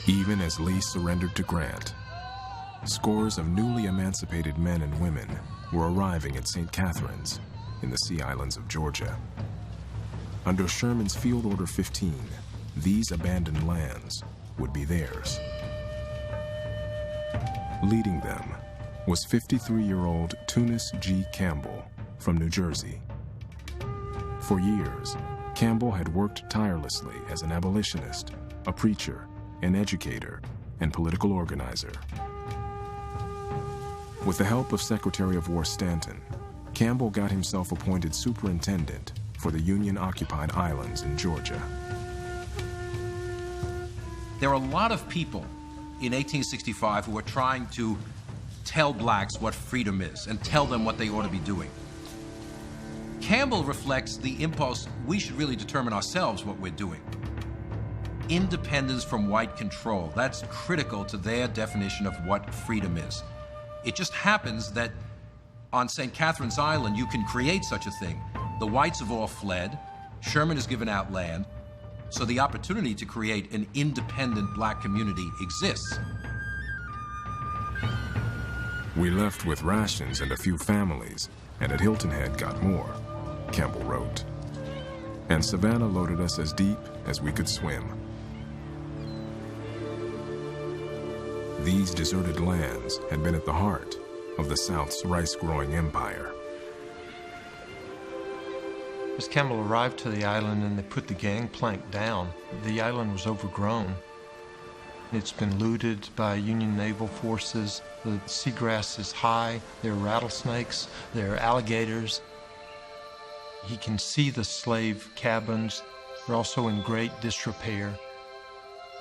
Even as Lee surrendered to Grant, scores of newly emancipated men and women were arriving at St. Catherine's in the Sea Islands of Georgia. Under Sherman's Field Order 15, these abandoned lands would be theirs. Leading them was 53-year-old Tunis G. Campbell from New Jersey. For years, Campbell had worked tirelessly as an abolitionist, a preacher, an educator, and political organizer. With the help of Secretary of War Stanton, Campbell got himself appointed superintendent for the Union-occupied islands in Georgia. There are a lot of people in 1865 who were trying to tell blacks what freedom is and tell them what they ought to be doing. Campbell reflects the impulse we should really determine ourselves what we're doing. Independence from white control, that's critical to their definition of what freedom is. It just happens that on St. Catherine's Island you can create such a thing. The whites have all fled, Sherman has given out land, so the opportunity to create an independent black community exists. We left with rations and a few families, and at Hilton Head got more, Campbell wrote. And Savannah loaded us as deep as we could swim. These deserted lands had been at the heart of the South's rice-growing empire. As Campbell arrived to the island and they put the gangplank down, the island was overgrown. It's been looted by Union naval forces. The seagrass is high. There are rattlesnakes. There are alligators. He can see the slave cabins. They're also in great disrepair.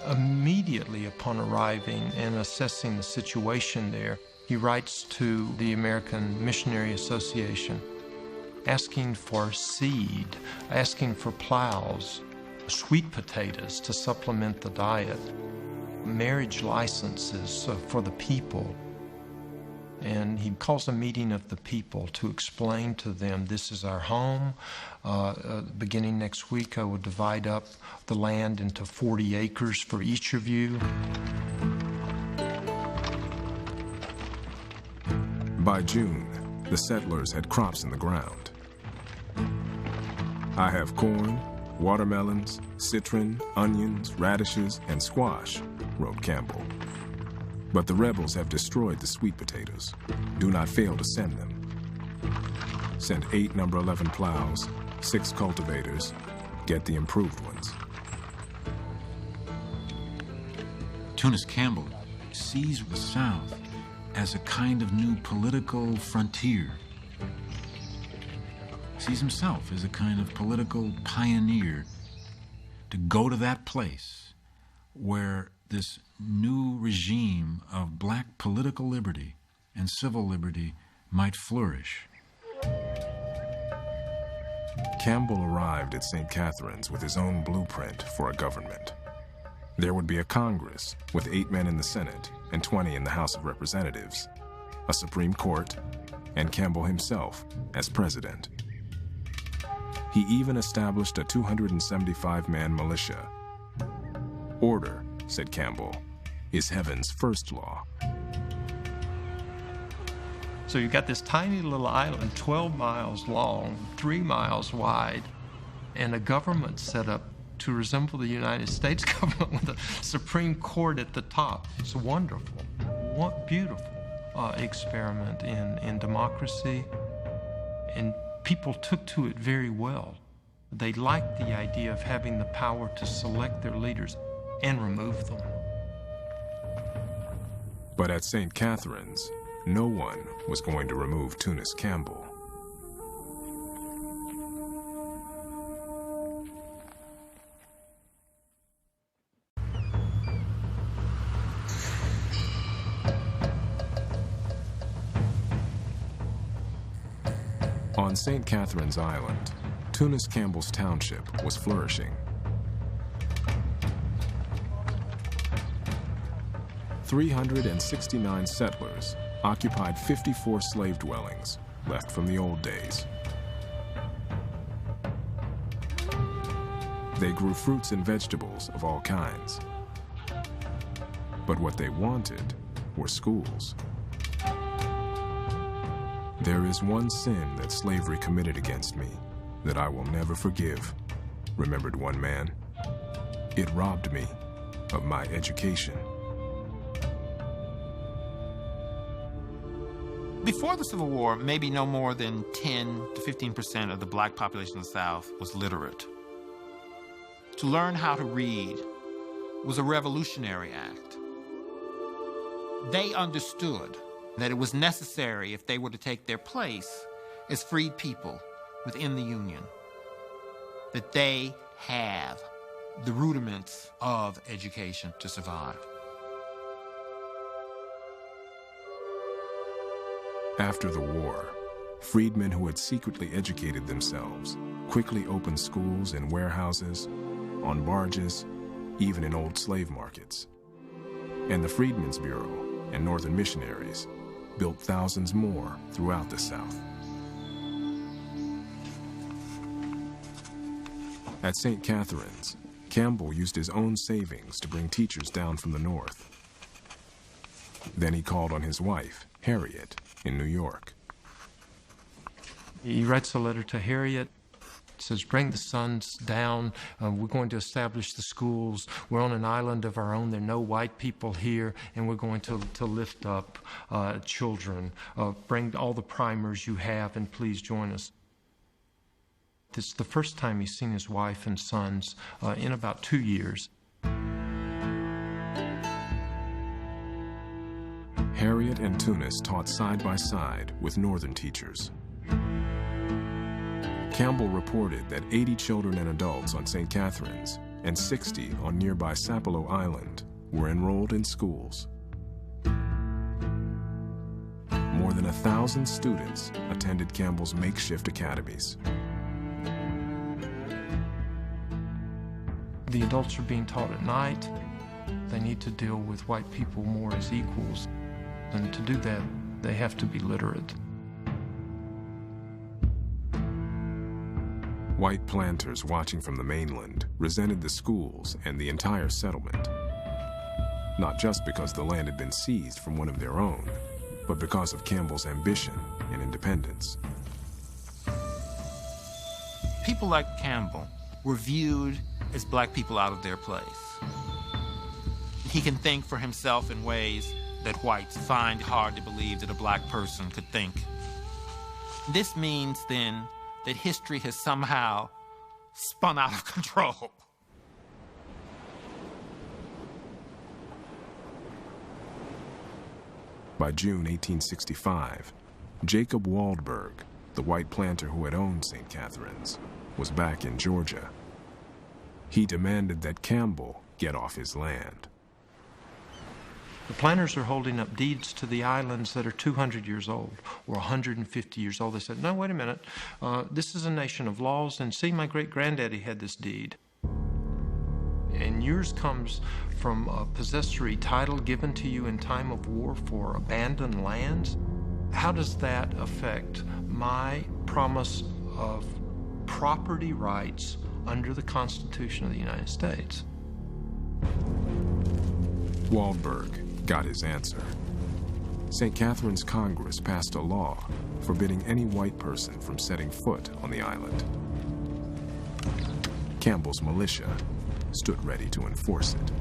Immediately upon arriving and assessing the situation there, he writes to the American Missionary Association, asking for seed, asking for plows, sweet potatoes to supplement the diet, marriage licenses for the people. And he calls a meeting of the people to explain to them, this is our home. Beginning next week, I will divide up the land into 40 acres for each of you. By June, the settlers had crops in the ground. I have corn, watermelons, citron, onions, radishes, and squash, wrote Campbell. But the rebels have destroyed the sweet potatoes. Do not fail to send them. Send 8 number 11 plows, 6 cultivators. Get the improved ones. Tunis Campbell sees the South as a kind of new political frontier. Sees himself as a kind of political pioneer to go to that place where this new regime of black political liberty and civil liberty might flourish. Campbell arrived at St. Catherine's with his own blueprint for a government. There would be a Congress with 8 men in the Senate and 20 in the House of Representatives, a Supreme Court, and Campbell himself as president. He even established a 275-man militia. Order, said Campbell, is heaven's first law. So you've got this tiny little island, 12 miles long, 3 miles wide, and a government set up to resemble the United States government with a Supreme Court at the top. It's wonderful, beautiful experiment in democracy, and people took to it very well. They liked the idea of having the power to select their leaders and remove them. But at St. Catherine's, no one was going to remove Tunis Campbell. On St. Catherine's Island, Tunis Campbell's township was flourishing. 369 settlers occupied 54 slave dwellings left from the old days. They grew fruits and vegetables of all kinds. But what they wanted were schools. "There is one sin that slavery committed against me that I will never forgive," remembered one man. "It robbed me of my education." Before the Civil War, maybe no more than 10 to 15% of the black population of the South was literate. To learn how to read was a revolutionary act. They understood that it was necessary if they were to take their place as freed people within the Union, that they have the rudiments of education to survive. After the war, freedmen who had secretly educated themselves quickly opened schools in warehouses, on barges, even in old slave markets. And the Freedmen's Bureau and Northern missionaries built thousands more throughout the South. At St. Catherine's, Campbell used his own savings to bring teachers down from the North. Then he called on his wife, Harriet, in New York. He writes a letter to Harriet. Says, "Bring the sons down. We're going to establish the schools. We're on an island of our own. There are no white people here, and we're going to lift up children. Bring all the primers you have, and please join us." This is the first time he's seen his wife and sons in about 2 years. Harriet and Tunis taught side by side with Northern teachers. Campbell reported that 80 children and adults on St. Catherine's and 60 on nearby Sapelo Island were enrolled in schools. More than 1,000 students attended Campbell's makeshift academies. The adults are being taught at night. They need to deal with white people more as equals. And to do that, they have to be literate. White planters watching from the mainland resented the schools and the entire settlement, not just because the land had been seized from one of their own, but because of Campbell's ambition and independence. People like Campbell were viewed as black people out of their place. He can think for himself in ways that whites find hard to believe that a black person could think. This means then that history has somehow spun out of control. By June 1865, Jacob Waldberg, the white planter who had owned St. Catherine's, was back in Georgia. He demanded that Campbell get off his land. The planters are holding up deeds to the islands that are 200 years old or 150 years old. They said, "No, wait a minute. This is a nation of laws, and see, my great-granddaddy had this deed. And yours comes from a possessory title given to you in time of war for abandoned lands. How does that affect my promise of property rights under the Constitution of the United States?" Waldberg got his answer. St. Catherine's Congress passed a law forbidding any white person from setting foot on the island. Campbell's militia stood ready to enforce it.